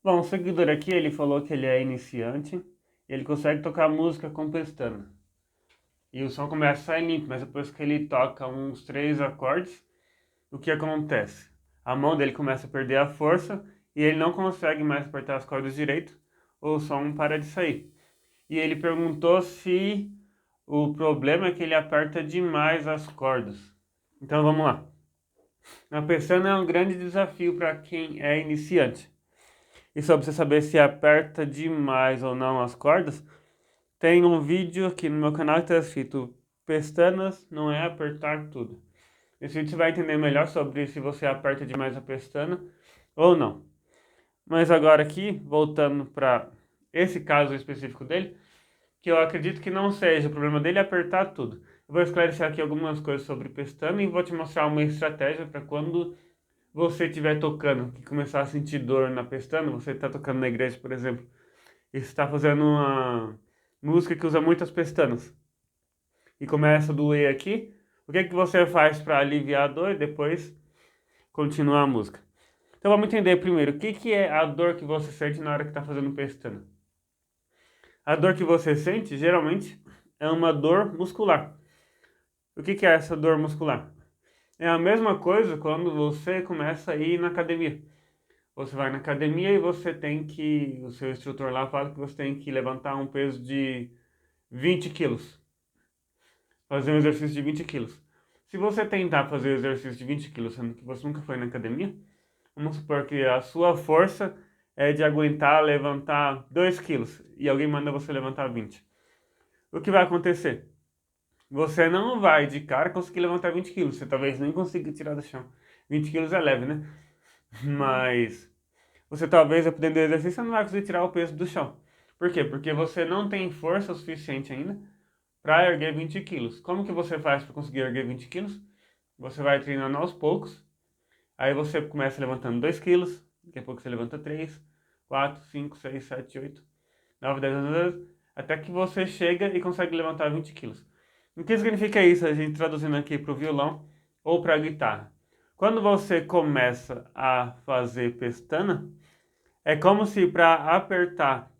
Bom, o seguidor aqui, ele falou que ele é iniciante, ele consegue tocar música com pestana. E o som começa a sair limpo, mas depois que ele toca uns 3 acordes, o que acontece? A mão dele começa a perder a força e ele não consegue mais apertar as cordas direito, o som para de sair. E ele perguntou se o problema é que ele aperta demais as cordas. Então vamos lá. A pestana é um grande desafio para quem é iniciante. E só para você saber se aperta demais ou não as cordas, tem um vídeo aqui no meu canal que está escrito Pestanas não é apertar tudo. Esse vídeo você vai entender melhor sobre se você aperta demais a pestana ou não. Mas agora aqui, voltando para esse caso específico dele, que eu acredito que não seja o problema dele apertar tudo. Eu vou esclarecer aqui algumas coisas sobre pestana e vou te mostrar uma estratégia para quando você estiver tocando, que começar a sentir dor na pestana, você está tocando na igreja, por exemplo, e você está fazendo uma música que usa muitas pestanas e começa a doer aqui, o que é que você faz para aliviar a dor e depois continuar a música? Então vamos entender primeiro o que que é a dor que você sente na hora que está fazendo pestana. A dor que você sente geralmente é uma dor muscular. O que que é essa dor muscular? É a mesma coisa quando você começa a ir na academia. Você vai na academia e você tem que, o seu instrutor lá fala que você tem que levantar um peso de 20 quilos. Fazer um exercício de 20 quilos. Se você tentar fazer o exercício de 20 quilos, sendo que você nunca foi na academia, vamos supor que a sua força é de aguentar levantar 2 quilos e alguém manda você levantar 20. O que vai acontecer? Você não vai de cara conseguir levantar 20 quilos. Você talvez nem consiga tirar do chão. 20 quilos é leve, né? Mas você talvez, dependendo do exercício, você não vai conseguir tirar o peso do chão. Por quê? Porque você não tem força o suficiente ainda para erguer 20 quilos. Como que você faz para conseguir erguer 20 quilos? Você vai treinando aos poucos. Aí você começa levantando 2 quilos. Daqui a pouco você levanta 3, 4, 5, 6, 7, 8, 9, 10, 11, 12, até que você chega e consegue levantar 20 quilos. O que significa isso, a gente traduzindo aqui para o violão ou para a guitarra? Quando você começa a fazer pestana, é como se para apertar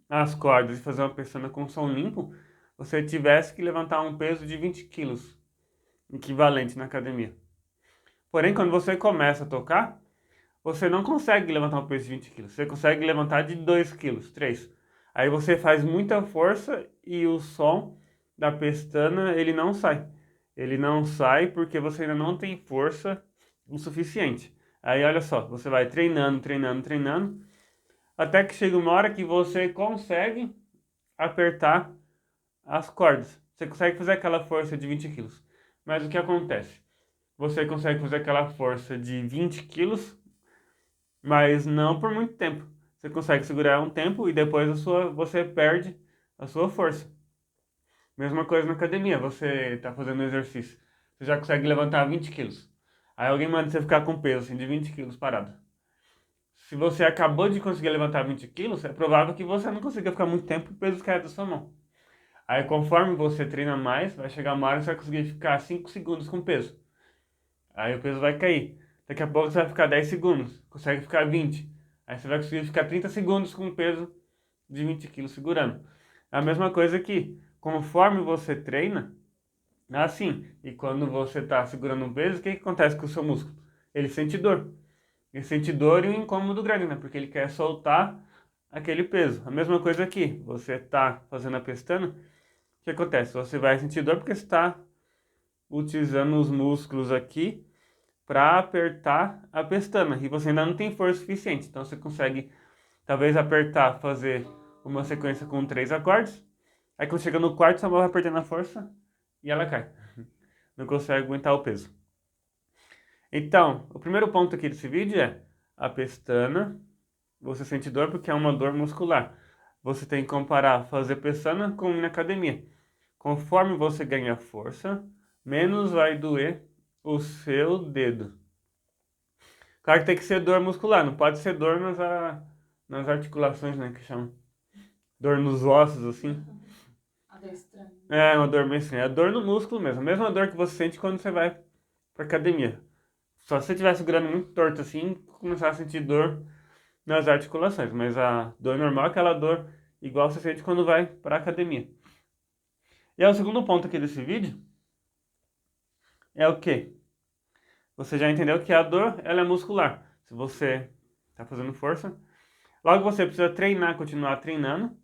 as cordas e fazer uma pestana com som limpo, você tivesse que levantar um peso de 20 quilos, equivalente na academia. Porém, quando você começa a tocar, você não consegue levantar um peso de 20 quilos, você consegue levantar de 2 quilos, 3. Aí você faz muita força e o som da pestana, ele não sai. Ele não sai porque você ainda não tem força o suficiente. Aí olha só, você vai treinando, treinando, treinando, até que chega uma hora que você consegue apertar as cordas. Você consegue fazer aquela força de 20 quilos. Mas o que acontece? Você consegue fazer aquela força de 20 quilos, mas não por muito tempo. Você consegue segurar um tempo e depois você perde a sua força. Mesma coisa na academia, você está fazendo exercício. Você já consegue levantar 20 quilos. Aí alguém manda você ficar com peso assim, de 20 quilos parado. Se você acabou de conseguir levantar 20 quilos, é provável que você não consiga ficar muito tempo e o peso caia da sua mão. Aí conforme você treina mais, vai chegar uma hora que você vai conseguir ficar 5 segundos com peso. Aí o peso vai cair. Daqui a pouco você vai ficar 10 segundos, consegue ficar 20. Aí você vai conseguir ficar 30 segundos com o peso de 20 quilos segurando. É a mesma coisa aqui. Conforme você treina, é assim. E quando você está segurando um peso, o que acontece com o seu músculo? Ele sente dor. Ele sente dor e um incômodo grande, né? Porque ele quer soltar aquele peso. A mesma coisa aqui. Você está fazendo a pestana, o que acontece? Você vai sentir dor porque você está utilizando os músculos aqui para apertar a pestana e você ainda não tem força suficiente. Então você consegue talvez apertar, fazer uma sequência com 3 acordes. Aí quando chega no quarto, sua mão vai perdendo a força e ela cai. Não consegue aguentar o peso. Então, o primeiro ponto aqui desse vídeo é a pestana. Você sente dor porque é uma dor muscular. Você tem que comparar fazer pestana com ir na academia. Conforme você ganha força, menos vai doer o seu dedo. Claro que tem que ser dor muscular, não pode ser dor nas articulações, né, que chama. Dor nos ossos, assim. A dor estranha. É, uma dor bem estranha. É dor no músculo mesmo. A mesma dor que você sente quando você vai pra academia. Só se você estiver segurando muito torto assim, começar a sentir dor nas articulações, mas a dor normal é aquela dor igual você sente quando vai para a academia. E aí, o segundo ponto aqui desse vídeo é o quê? Você já entendeu que a dor, ela é muscular. Se você está fazendo força, logo você precisa treinar, continuar treinando,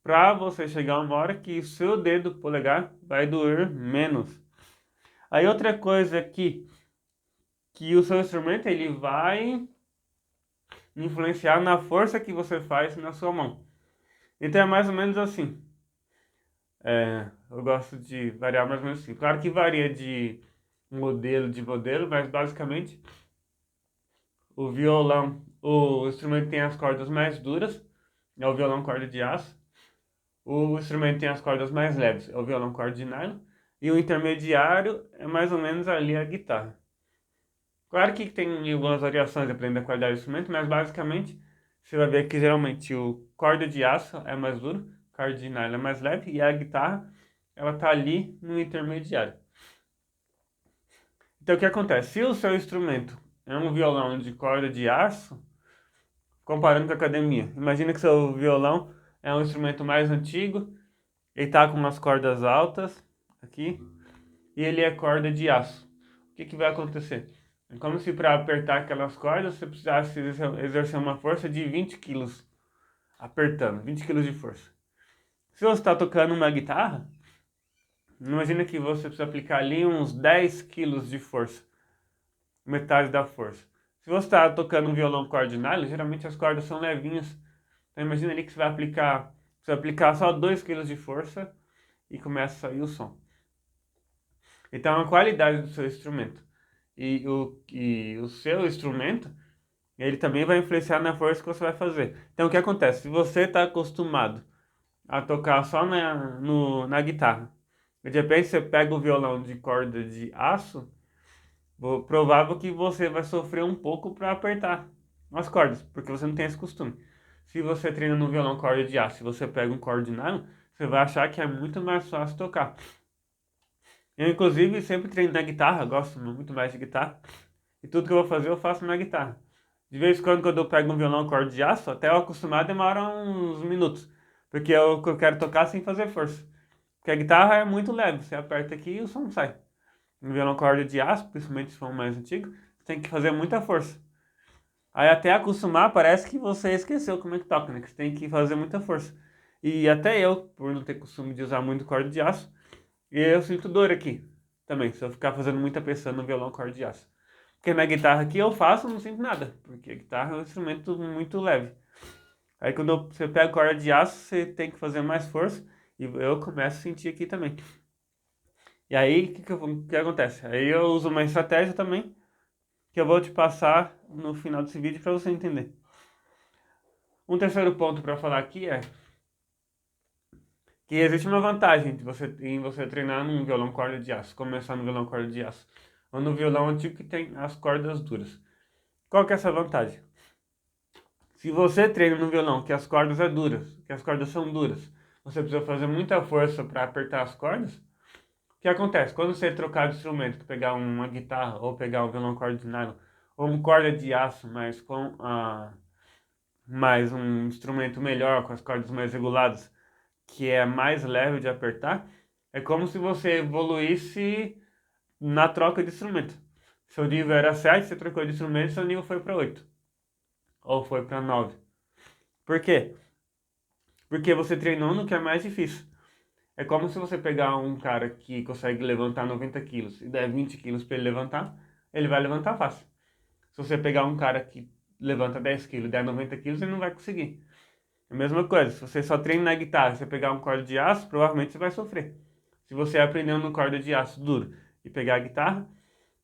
para você chegar uma hora que o seu dedo polegar vai doer menos. Aí outra coisa aqui, que o seu instrumento ele vai influenciar na força que você faz na sua mão. Então é mais ou menos assim. Eu gosto de variar mais ou menos assim. Claro que varia de modelo, mas basicamente o violão, o instrumento tem as cordas mais duras, é o violão corda de aço. O instrumento tem as cordas mais leves, é o violão corda de nylon. E o intermediário é mais ou menos ali a guitarra. Claro que tem algumas variações dependendo da qualidade do instrumento, mas basicamente você vai ver que geralmente o corda de aço é mais duro, o corda de nylon é mais leve e a guitarra ela tá ali no intermediário. Então o que acontece? Se o seu instrumento é um violão de corda de aço, comparando com a academia, imagina que seu violão é um instrumento mais antigo, ele tá com umas cordas altas aqui e ele é corda de aço. O que que vai acontecer? É como se para apertar aquelas cordas você precisasse exercer uma força de 20 quilos apertando, 20 quilos de força. Se você está tocando uma guitarra, imagina que você precisa aplicar ali uns 10 quilos de força, metade da força. Se você está tocando um violão corda de nylon, geralmente as cordas são levinhas. Então imagina ali que você vai aplicar só 2 quilos de força e começa a sair o som. Então a qualidade do seu instrumento e o seu instrumento, ele também vai influenciar na força que você vai fazer. Então o que acontece? Se você está acostumado a tocar só na guitarra, e de repente você pega o violão de corda de aço, provável que você vai sofrer um pouco para apertar as cordas, porque você não tem esse costume. Se você treina no violão corda de aço e você pega um corda de nylon, você vai achar que é muito mais fácil tocar. Eu, inclusive, sempre treino na guitarra, gosto muito mais de guitarra. E tudo que eu vou fazer, eu faço na guitarra. De vez em quando eu pego um violão corda de aço, até eu acostumar demora uns minutos. Porque eu quero tocar sem fazer força. Porque a guitarra é muito leve, você aperta aqui e o som sai. No violão corda de aço, principalmente se for um mais antigo, você tem que fazer muita força. Aí até acostumar, parece que você esqueceu como é que toca, né? Que você tem que fazer muita força. E até eu, por não ter costume de usar muito corda de aço, eu sinto dor aqui também, se eu ficar fazendo muita pressão no violão corda de aço. Porque na guitarra aqui eu faço, não sinto nada, porque a guitarra é um instrumento muito leve. Aí quando você pega corda de aço, você tem que fazer mais força, e eu começo a sentir aqui também. E aí, o que acontece? Aí eu uso uma estratégia também, que eu vou te passar no final desse vídeo para você entender. Um terceiro ponto para falar aqui é que existe uma vantagem em você treinar num violão corda de aço, começar no violão corda de aço, ou no violão antigo que tem as cordas duras. Qual que é essa vantagem? Se você treina no violão que as cordas é duras, que as cordas são duras, você precisa fazer muita força para apertar as cordas. O que acontece? Quando você trocar de instrumento, pegar uma guitarra ou pegar um violão corda de nylon, ou uma corda de aço, mas com mais um instrumento melhor, com as cordas mais reguladas, que é mais leve de apertar, é como se você evoluísse na troca de instrumento. Seu nível era 7, você trocou de instrumento, seu nível foi para 8. Ou foi para 9. Por quê? Porque você treinou no que é mais difícil. É como se você pegar um cara que consegue levantar 90 quilos e der 20 quilos para ele levantar, ele vai levantar fácil. Se você pegar um cara que levanta 10 quilos e der 90 quilos, ele não vai conseguir. É a mesma coisa, se você só treina na guitarra, você pegar um corda de aço, provavelmente você vai sofrer. Se você aprender no corda de aço duro e pegar a guitarra,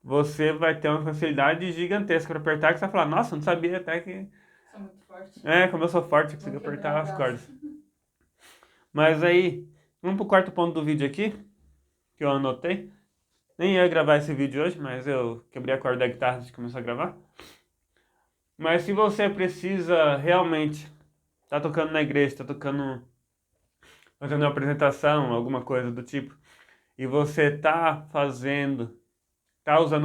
você vai ter uma facilidade gigantesca para apertar, que você vai falar, nossa, não sabia até que... Sou muito forte. Como eu sou forte, eu consigo Vou apertar quebrar o as braço. cordas. Mas aí, vamos pro quarto ponto do vídeo aqui, que eu anotei. Nem ia gravar esse vídeo hoje, mas eu quebrei a corda da guitarra antes de começar a gravar. Mas se você precisa realmente tá tocando na igreja, tá tocando, fazendo uma apresentação, alguma coisa do tipo, e você tá usando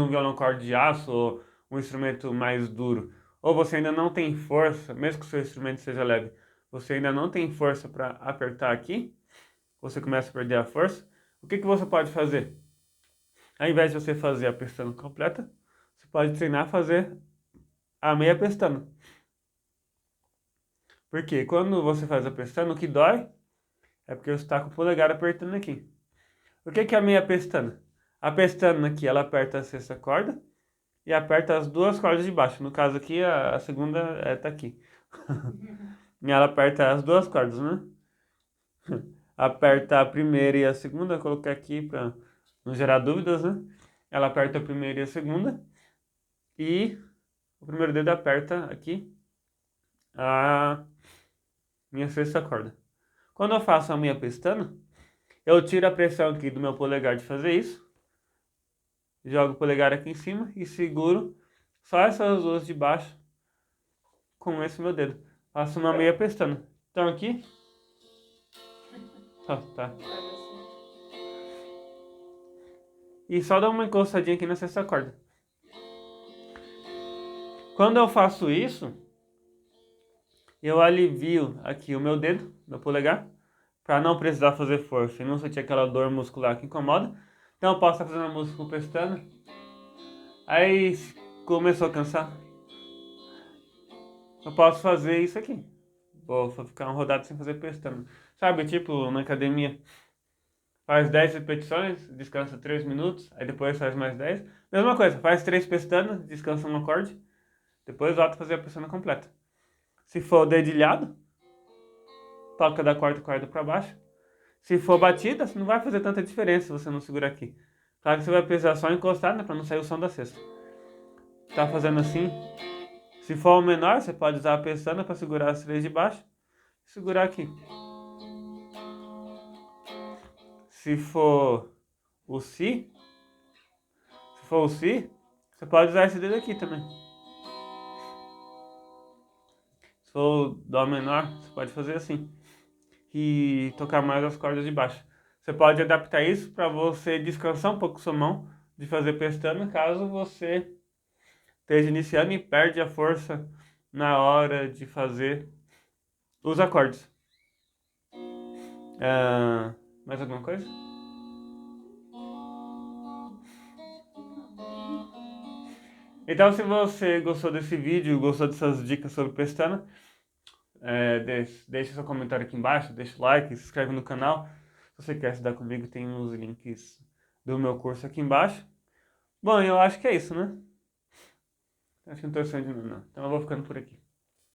um violão corda de aço ou um instrumento mais duro, ou você ainda não tem força, mesmo que o seu instrumento seja leve, você ainda não tem força para apertar aqui, você começa a perder a força, o que você pode fazer? Ao invés de você fazer a pestana completa, você pode treinar a fazer a meia pestana. Porque quando você faz a pestana, o que dói é porque você está com o polegar apertando aqui. O que é a meia pestana? A pestana aqui, ela aperta a sexta corda e aperta as duas cordas de baixo. No caso aqui, a segunda está aqui. E ela aperta as duas cordas, né? Aperta a primeira e a segunda, vou colocar aqui para não gerar dúvidas, né? Ela aperta a primeira e a segunda e o primeiro dedo aperta aqui a minha sexta corda. Quando eu faço a minha pestana, eu tiro a pressão aqui do meu polegar de fazer isso, jogo o polegar aqui em cima e seguro só essas duas de baixo com esse meu dedo. Faço uma meia pestana. Então aqui, ó, tá. E só dá uma encostadinha aqui na sexta corda. Quando eu faço isso, eu alivio aqui o meu dedo, meu polegar, para não precisar fazer força e não sentir aquela dor muscular que incomoda. Então eu posso estar fazendo a música com pestana. Aí começou a cansar. Eu posso fazer isso aqui. Vou ficar uma rodada sem fazer pestana. Sabe, tipo na academia. Faz 10 repetições, descansa 3 minutos, aí depois faz mais 10. Mesma coisa, faz 3 pestanas, descansa um acorde, depois volta a fazer a pestana completa. Se for dedilhado, toca da quarta corda para baixo. Se for batida, não vai fazer tanta diferença se você não segurar aqui. Claro que você vai precisar só encostar, né, para não sair o som da sexta. Tá fazendo assim. Se for o menor, você pode usar a pestana para segurar as 3 de baixo e segurar aqui. Se for o Si, você pode usar esse dedo aqui também. Se for o Dó menor, você pode fazer assim. E tocar mais as cordas de baixo. Você pode adaptar isso para você descansar um pouco sua mão de fazer pestana, caso você esteja iniciando e perde a força na hora de fazer os acordes. Mais alguma coisa? Então, se você gostou desse vídeo, gostou dessas dicas sobre pestana, deixe seu comentário aqui embaixo, deixa o like, se inscreve no canal. Se você quer estudar comigo, tem os links do meu curso aqui embaixo. Bom, eu acho que é isso, né? Acho que não estou saindo, não. Então eu vou ficando por aqui.